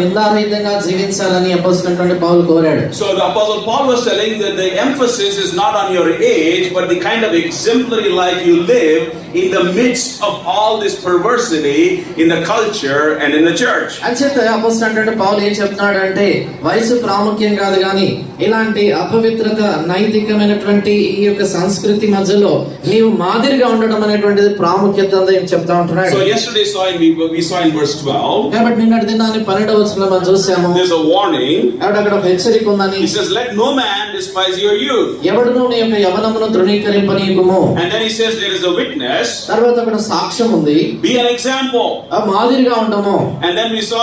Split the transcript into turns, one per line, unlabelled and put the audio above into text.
నిందారహితంగా జీవించాలని అపోస్తలుడైన పౌలు కోరాడు.
So the apostle Paul was telling that the emphasis is not on your age but the kind of exemplary life you live in the midst of all this perversity in the culture and in the church.
అంచేత అపోస్తలుడైన పౌలు ఏం చెప్తున్నాడు అంటే వయసు ప్రాముఖ్యం కాదు గాని ఇలాంటి అపవిత్రత నైతికమైనటువంటి ఈ యొక్క సంస్కృతి మధ్యలో నీవు మాదిరిగా ఉండడం అనేటువంటిది ప్రాముఖ్యత అని చెప్తా ఉంటున్నాడు.
So yesterday we saw in verse 12.
కాబట్టి నిన్నటి దినాన్ని 12వ వచనంలో మనం చూసాము.
There's a warning.
అక్కడ ఒక హెచ్చరిక ఉందని.
He says let no man despise your youth.
ఎవడును నీ యొక్క యవ్వనమును తృణీకరింపనీయకుము.
And then he says there is a witness.
తర్వాత అక్కడ సాక్ష్యం ఉంది.
Be an example.
మాదిరిగా ఉండము.
And then we saw